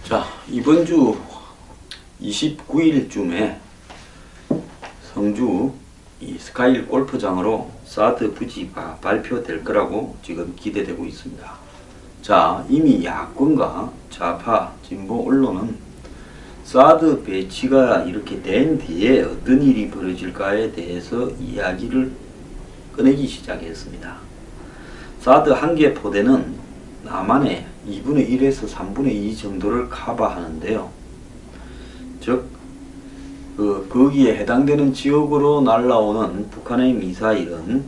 자, 이번 주 29일쯤에 성주 이 스카이 골프장으로 사드 부지가 발표될 거라고 지금 기대되고 있습니다. 자, 이미 야권과 좌파 진보 언론은 사드 배치가 이렇게 된 뒤에 어떤 일이 벌어질까에 대해서 이야기를 꺼내기 시작했습니다. 사드 한 개 포대는 남한의 2분의 1에서 3분의 2 정도를 커버하는데요. 즉, 거기에 해당되는 지역으로 날아오는 북한의 미사일은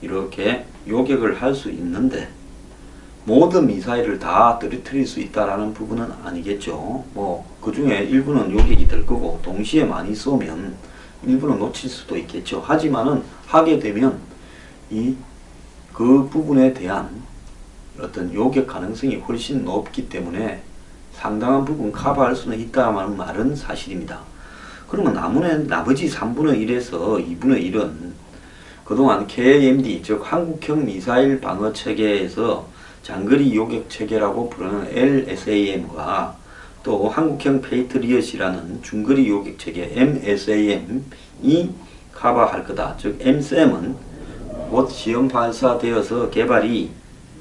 이렇게 요격을 할 수 있는데 모든 미사일을 다 떨어뜨릴 수 있다라는 부분은 아니겠죠. 그 중에 일부는 요격이 될 거고 동시에 많이 쏘면 일부는 놓칠 수도 있겠죠. 하지만은 하게 되면 그 부분에 대한 어떤 요격 가능성이 훨씬 높기 때문에 상당한 부분 커버할 수는 있다는 말은 사실입니다. 그러면 나머지 3분의 1에서 2분의 1은 그동안 KMD, 즉 한국형 미사일 방어 체계에서 장거리 요격 체계라고 부르는 LSAM과 또 한국형 페이트리엇이라는 중거리 요격 체계 MSAM이 커버할 거다. 즉 MSAM은 곧 시험 발사되어서 개발이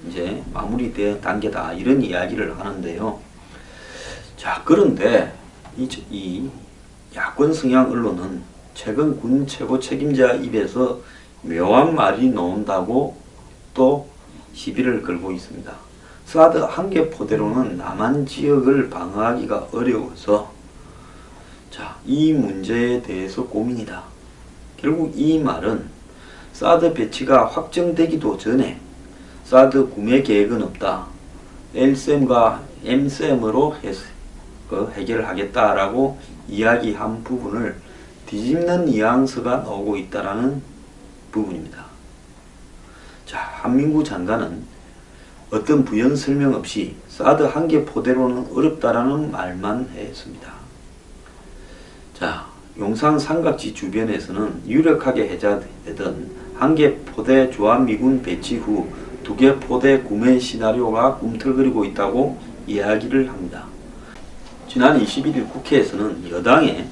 이제 마무리된 단계다, 이런 이야기를 하는데요. 자, 그런데 이 야권 성향 언론은 최근 군 최고 책임자 입에서 묘한 말이 나온다고 또 시비를 걸고 있습니다. 사드 한 개 포대로는 남한 지역을 방어하기가 어려워서 이 문제에 대해서 고민이다. 결국 이 말은 사드 배치가 확정되기도 전에 사드 구매 계획은 없다, LSAM과 MSAM으로 해결하겠다라고 이야기한 부분을 뒤집는 뉘앙스가 나오고 있다라는 부분입니다. 자, 한민구 장관은 어떤 부연 설명 없이 사드 한 개 포대로는 어렵다라는 말만 했습니다. 자, 용산 삼각지 주변에서는 유력하게 해제되던 한 개 포대 주한미군 배치 후 2개 포대 구매 시나리오가 꿈틀거리고 있다고 이야기를 합니다. 지난 21일 국회에서는 여당의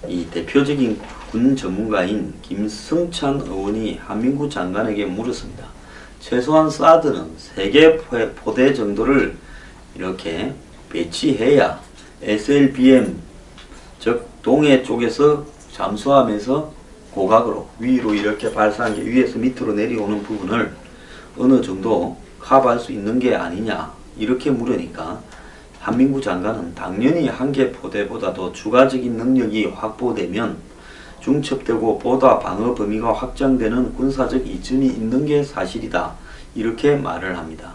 이 대표적인 군 전문가인 김승찬 의원이 한민구 장관에게 물었습니다. 최소한 사드는 3개 포대 정도를 이렇게 배치해야 SLBM, 즉 동해 쪽에서 잠수하면서 고각으로 위로 이렇게 발사한 게 위에서 밑으로 내려오는 부분을 어느 정도 커버할 수 있는 게 아니냐, 이렇게 물으니까 한민구 장관은 당연히 한 개 포대보다도 추가적인 능력이 확보되면 중첩되고 보다 방어 범위가 확장되는 군사적 이점이 있는 게 사실이다, 이렇게 말을 합니다.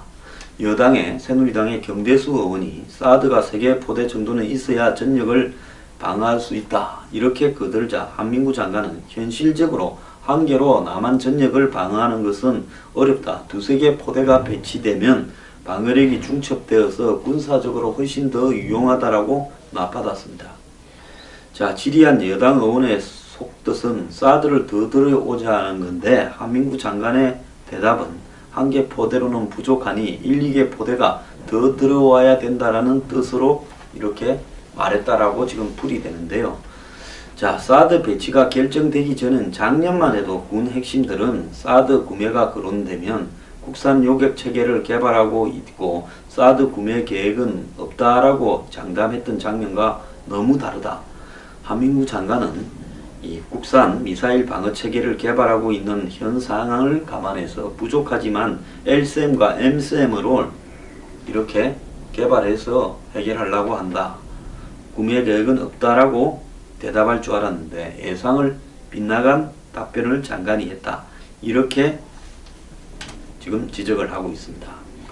여당의 새누리당의 경대수 의원이 사드가 3개 포대 정도는 있어야 전역을 방어할 수 있다, 이렇게 거들자 한민구 장관은 현실적으로 한 개로 남한 전역을 방어하는 것은 어렵다, 2-3개 포대가 배치되면 방어력이 중첩되어서 군사적으로 훨씬 더 유용하다라고 맞받았습니다. 자, 질의한 여당 의원의 속뜻은 사드를 더 들여오자 하는 건데 한민구 장관의 대답은 한 개 포대로는 부족하니 1-2개 포대가 더 들어와야 된다라는 뜻으로 이렇게 말했다라고 지금 풀이되는데요. 자, 사드 배치가 결정되기 전엔 작년만 해도 군 핵심들은 사드 구매가 거론되면 국산 요격 체계를 개발하고 있고 사드 구매 계획은 없다라고 장담했던 장면과 너무 다르다. 한민구 장관은 이 국산 미사일 방어 체계를 개발하고 있는 현 상황을 감안해서 부족하지만 LSAM과 MSAM으로 이렇게 개발해서 해결하려고 한다, 구매 계획은 없다라고 대답할 줄 알았는데 예상을 빗나간 답변을 장관이 했다, 이렇게 지금 지적을 하고 있습니다.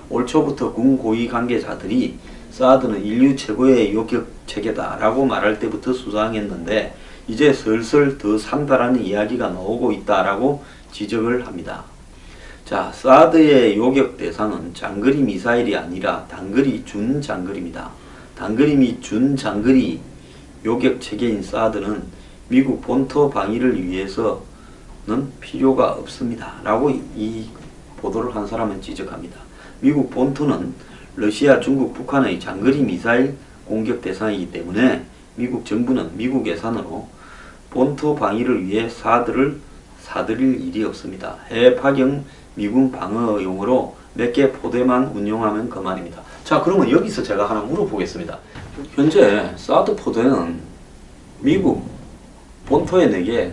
올 초부터 군 고위 관계자들이 사드는 인류 최고의 요격 체계다 라고 말할 때부터 수상했는데 이제 슬슬 더 상달하는 이야기가 나오고 있다라고 지적을 합니다. 자, 사드의 요격 대상은 장거리 미사일이 아니라 단거리 준장거리입니다. 단거리 및 준장거리 요격 체계인 사드는 미국 본토 방위를 위해서는 필요가 없습니다 라고 이 보도를 한 사람은 지적합니다. 미국 본토는 러시아, 중국, 북한의 장거리 미사일 공격 대상이기 때문에 미국 정부는 미국 예산으로 본토 방위를 위해 사드를 사들일 일이 없습니다. 해외 파견 미군 방어용으로 몇 개 포대만 운용하면 그만입니다. 자, 그러면 여기서 제가 하나 물어보겠습니다. 현재 사드 포대는 미국 본토에 4개,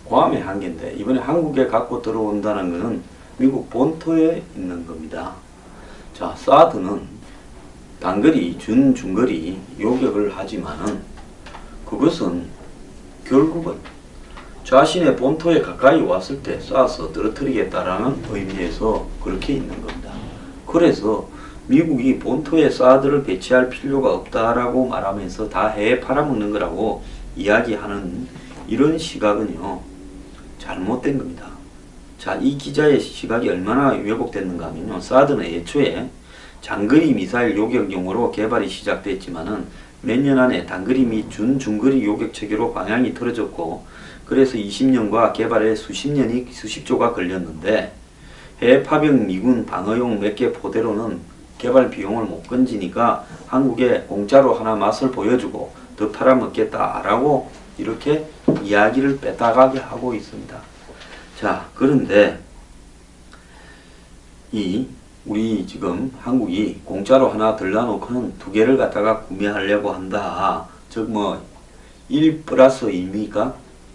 괌에 1개인데 이번에 한국에 갖고 들어온다는 것은 미국 본토에 있는 겁니다. 자, 사드는 단거리, 중거리 요격을 하지만은 그것은 결국은 자신의 본토에 가까이 왔을 때 쏴서 떨어뜨리겠다라는 의미에서 그렇게 있는 겁니다. 그래서 미국이 본토에 사드를 배치할 필요가 없다라고 말하면서 다 해외 팔아먹는 거라고 이야기하는 이런 시각은요, 잘못된 겁니다. 자, 이 기자의 시각이 얼마나 왜곡됐는가 하면요, 사드는 애초에 장거리 미사일 요격용으로 개발이 시작됐지만은 몇 년 안에 단거리 및 중거리 요격 체계로 방향이 틀어졌고, 그래서 20년과 개발에 수십조가 걸렸는데, 해외 파병 미군 방어용 몇 개 포대로는 개발 비용을 못 건지니까 한국에 공짜로 하나 맛을 보여주고 더 팔아먹겠다라고 이렇게 이야기를 빼다가게 하고 있습니다. 자, 그런데 우리 지금 한국이 공짜로 하나 들라놓고는 2개를 갖다가 구매하려고 한다. 즉 1 플러스 2입니까?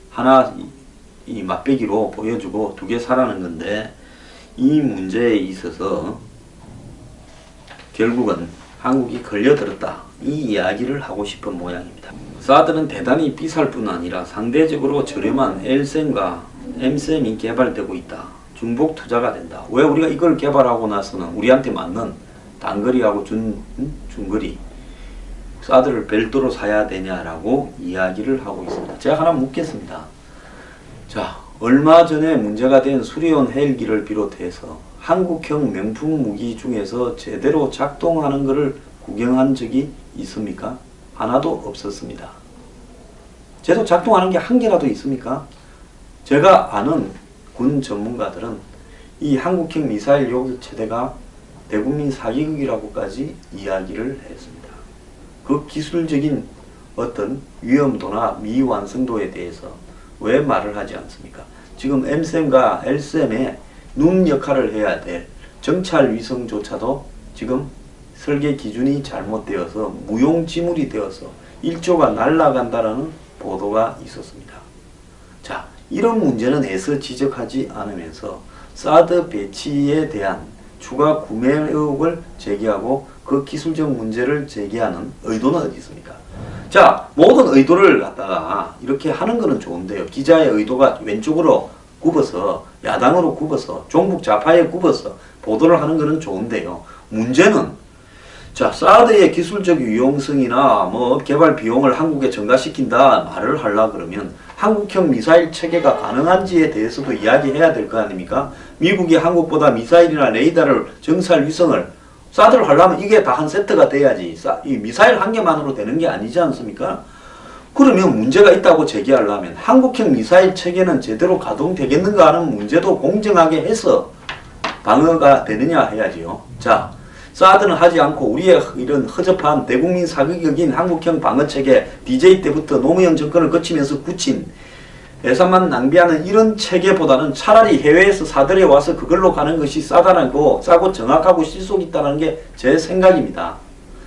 하나 이 맛배기로 보여주고 2개 사라는 건데, 이 문제에 있어서 결국은 한국이 걸려들었다, 이 이야기를 하고 싶은 모양입니다. 사드는 대단히 비쌀 뿐 아니라 상대적으로 저렴한 L셈과 M셈이 개발되고 있다. 중복 투자가 된다. 왜 우리가 이걸 개발하고 나서는 우리한테 맞는 단거리하고 중거리 사드를 별도로 사야 되냐라고 이야기를 하고 있습니다. 제가 하나 묻겠습니다. 자, 얼마 전에 문제가 된 수리온 헬기를 비롯해서 한국형 명품 무기 중에서 제대로 작동하는 것을 구경한 적이 있습니까? 하나도 없었습니다. 제대로 작동하는 게 한 개라도 있습니까? 제가 아는 군 전문가들은 이 한국형 미사일 요격 체대가 대국민 사기극이라고까지 이야기를 했습니다. 그 기술적인 어떤 위험도나 미완성도에 대해서 왜 말을 하지 않습니까? 지금 M셈과 L셈의 눈 역할을 해야 될 정찰 위성조차도 지금 설계 기준이 잘못되어서 무용지물이 되어서 1조가 날아간다라는 보도가 있었습니다. 자, 이런 문제는 애써 지적하지 않으면서 사드 배치에 대한 추가 구매 의혹을 제기하고 그 기술적 문제를 제기하는 의도는 어디 있습니까? 자, 모든 의도를 갖다가 이렇게 하는 거는 좋은데요. 기자의 의도가 왼쪽으로 굽어서, 야당으로 굽어서, 종북 좌파에 굽어서 보도를 하는 거는 좋은데요. 문제는, 자, 사드의 기술적 유용성이나 개발 비용을 한국에 전가시킨다 말을 하려 그러면 한국형 미사일 체계가 가능한지에 대해서도 이야기해야 될 거 아닙니까? 미국이 한국보다 미사일이나 레이더를, 정찰 위성을, 사드를 하려면 이게 다 한 세트가 돼야지. 이 미사일 한 개만으로 되는 게 아니지 않습니까? 그러면 문제가 있다고 제기하려면 한국형 미사일 체계는 제대로 가동되겠는가 하는 문제도 공정하게 해서 방어가 되느냐 해야지요. 자, 사드는 하지 않고 우리의 이런 허접한 대국민 사기극인 한국형 방어체계, DJ 때부터 노무현 정권을 거치면서 굳힌 예산만 낭비하는 이런 체계보다는 차라리 해외에서 사들여 와서 그걸로 가는 것이 싸다라고, 싸고 정확하고 실속 있다는 게 제 생각입니다.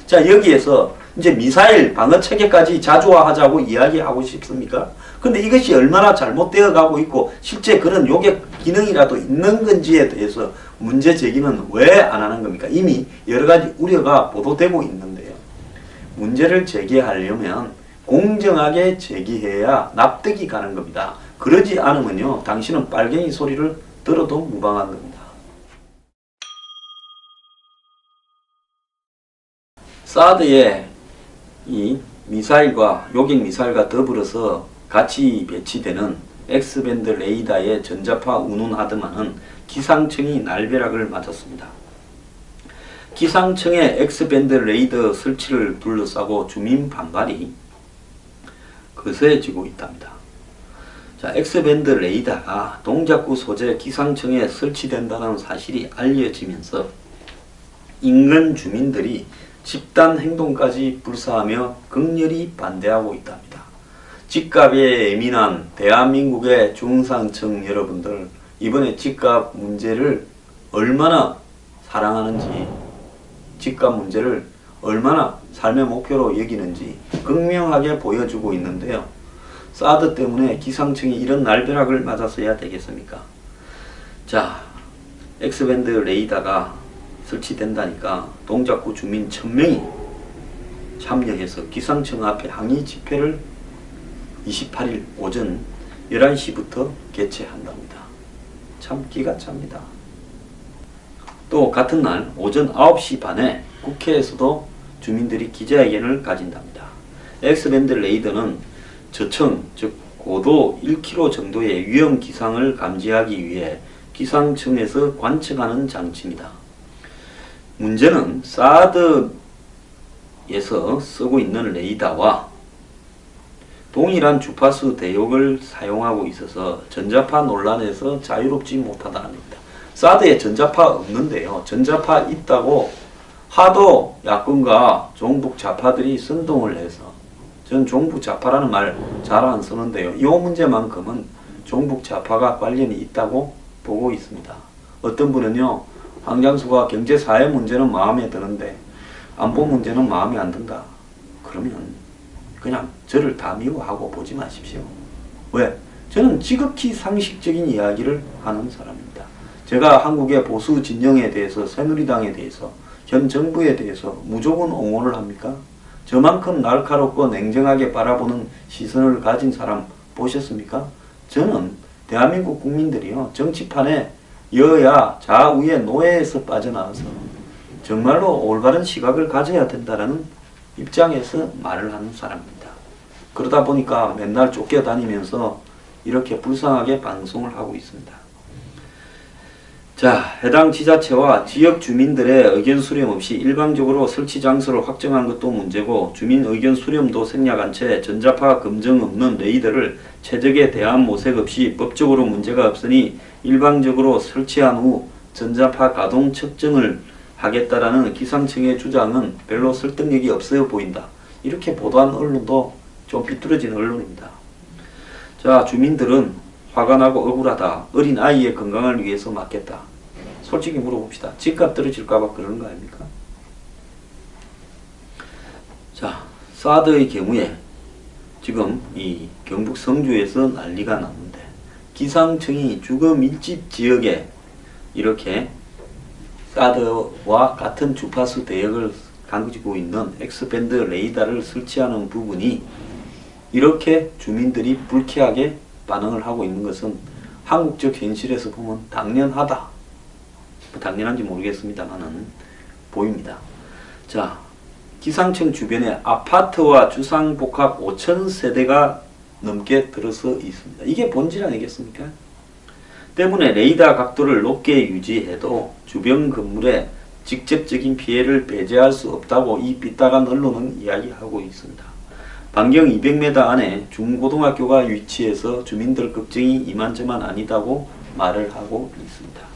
자, 여기에서 이제 미사일 방어체계까지 자주화하자고 이야기하고 싶습니까? 근데 이것이 얼마나 잘못되어 가고 있고 실제 그런 요격 기능이라도 있는 건지에 대해서 문제 제기는 왜 안 하는 겁니까? 이미 여러 가지 우려가 보도되고 있는데요. 문제를 제기하려면 공정하게 제기해야 납득이 가는 겁니다. 그러지 않으면요, 당신은 빨갱이 소리를 들어도 무방한 겁니다. 사드의 이 미사일과 요격 미사일과 더불어서 같이 배치되는 X밴드 레이더의 전자파 운운하드만은 기상청이 날벼락을 맞았습니다. 기상청의 X밴드 레이더 설치를 둘러싸고 주민 반발이 거세지고 있답니다. 자, X밴드 레이더가 동작구 소재 기상청에 설치된다는 사실이 알려지면서 인근 주민들이 집단 행동까지 불사하며 극렬히 반대하고 있답니다. 집값에 예민한 대한민국의 중산층 여러분들, 이번에 집값 문제를 얼마나 사랑하는지, 집값 문제를 얼마나 삶의 목표로 여기는지 극명하게 보여주고 있는데요. 사드 때문에 기상청이 이런 날벼락을 맞았어야 되겠습니까? 자, X밴드 레이더가 설치된다니까 동작구 주민 1000명이 참여해서 기상청 앞에 항의 집회를 28일 오전 11시부터 개최한답니다. 참 기가 찹니다. 또 같은 날 오전 9시 반에 국회에서도 주민들이 기자회견을 가진답니다. X밴드 레이더는 저층, 즉 고도 1km 정도의 위험 기상을 감지하기 위해 기상청에서 관측하는 장치입니다. 문제는 사드에서 쓰고 있는 레이더와 동일한 주파수 대역을 사용하고 있어서 전자파 논란에서 자유롭지 못하다는 겁니다. 사드에 전자파 없는데요. 전자파 있다고 하도 야권과 종북 좌파들이 선동을 해서, 전 종북 좌파라는 말 잘 안 쓰는데요. 이 문제만큼은 종북 좌파가 관련이 있다고 보고 있습니다. 어떤 분은요, 황장수가 경제사회 문제는 마음에 드는데 안보 문제는 마음에 안 든다. 그러면 그냥 저를 다 미워하고 보지 마십시오. 왜? 저는 지극히 상식적인 이야기를 하는 사람입니다. 제가 한국의 보수 진영에 대해서, 새누리당에 대해서, 현 정부에 대해서 무조건 옹호를 합니까? 저만큼 날카롭고 냉정하게 바라보는 시선을 가진 사람 보셨습니까? 저는 대한민국 국민들이요, 정치판에 여야 좌우의 노예에서 빠져나와서 정말로 올바른 시각을 가져야 된다는 입장에서 말을 하는 사람입니다. 그러다 보니까 맨날 쫓겨다니면서 이렇게 불쌍하게 방송을 하고 있습니다. 자, 해당 지자체와 지역 주민들의 의견 수렴 없이 일방적으로 설치 장소를 확정한 것도 문제고, 주민 의견 수렴도 생략한 채 전자파 검증 없는 레이더를 최적의 대안 모색 없이 법적으로 문제가 없으니 일방적으로 설치한 후 전자파 가동 측정을 하겠다라는 기상청의 주장은 별로 설득력이 없어 보인다. 이렇게 보도한 언론도 좀 비뚤어진 언론입니다. 자, 주민들은 화가 나고 억울하다. 어린 아이의 건강을 위해서 맡겠다. 솔직히 물어봅시다. 집값 떨어질까봐 그러는 거 아닙니까? 자, 사드의 경우에 지금 이 경북 성주에서 난리가 났는데, 기상청이 주거 밀집 지역에 이렇게 사드와 같은 주파수 대역을 가지고 있는 X밴드 레이더를 설치하는 부분이 이렇게 주민들이 불쾌하게 반응을 하고 있는 것은 한국적 현실에서 보면 당연하다. 당연한지 모르겠습니다만은 보입니다. 자, 기상청 주변에 아파트와 주상복합 5,000세대가 넘게 들어서 있습니다. 이게 본질 아니겠습니까? 때문에 레이더 각도를 높게 유지해도 주변 건물에 직접적인 피해를 배제할 수 없다고 이 삐딱한 언론은 이야기하고 있습니다. 반경 200m 안에 중고등학교가 위치해서 주민들 걱정이 이만저만 아니다고 말을 하고 있습니다.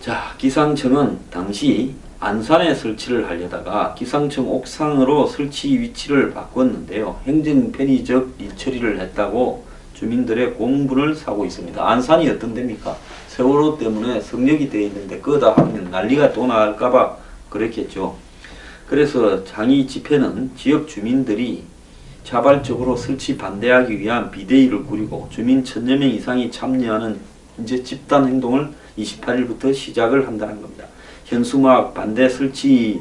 자, 기상청은 당시 안산에 설치를 하려다가 기상청 옥상으로 설치 위치를 바꿨는데요. 행정 편의적 일처리를 했다고 주민들의 공분을 사고 있습니다. 안산이 어떤 데입니까? 세월호 때문에 성역이 되어 있는데 그거다 하면 난리가 또 날까봐 그랬겠죠. 그래서 장이 집회는 지역 주민들이 자발적으로 설치 반대하기 위한 비대위를 꾸리고 주민 1000여 명 이상이 참여하는 이제 집단 행동을 28일부터 시작을 한다는 겁니다. 현수막 반대 설치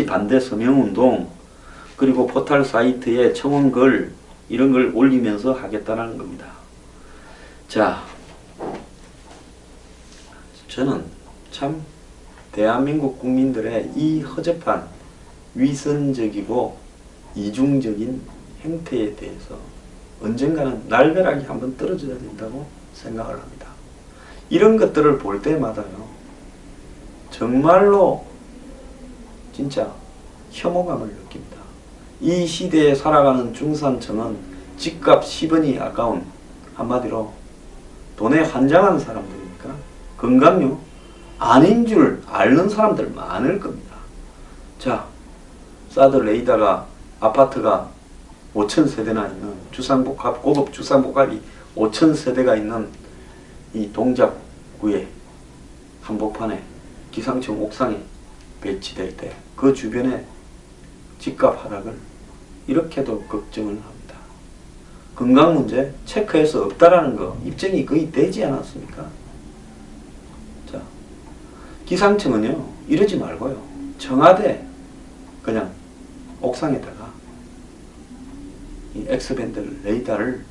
반대 서명 운동, 그리고 포털 사이트에 청원글 이런 걸 올리면서 하겠다는 겁니다. 자, 저는 참 대한민국 국민들의 이 허접한 위선적이고 이중적인 행태에 대해서 언젠가는 날벼락이 한번 떨어져야 된다고 생각을 합니다. 이런 것들을 볼 때마다요, 정말로 진짜 혐오감을 느낍니다. 이 시대에 살아가는 중산층은 집값 10원이 아까운, 한마디로 돈에 환장하는 사람들이니까 건강요 아닌 줄 아는 사람들 많을 겁니다. 자, 사드 레이더가 아파트가 5,000세대나 있는 주상복합, 고급 주상복합이 5,000세대가 있는 이 동작구에 한복판에 기상청 옥상에 배치될 때 그 주변에 집값 하락을 이렇게도 걱정을 합니다. 건강 문제 체크해서 없다라는 거 입증이 거의 되지 않았습니까? 자, 기상청은요 이러지 말고요 청와대 그냥 옥상에다가 이 X밴드 레이더를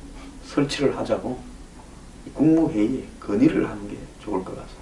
설치를 하자고 국무회의에 건의를 하는 게 좋을 것 같습니다.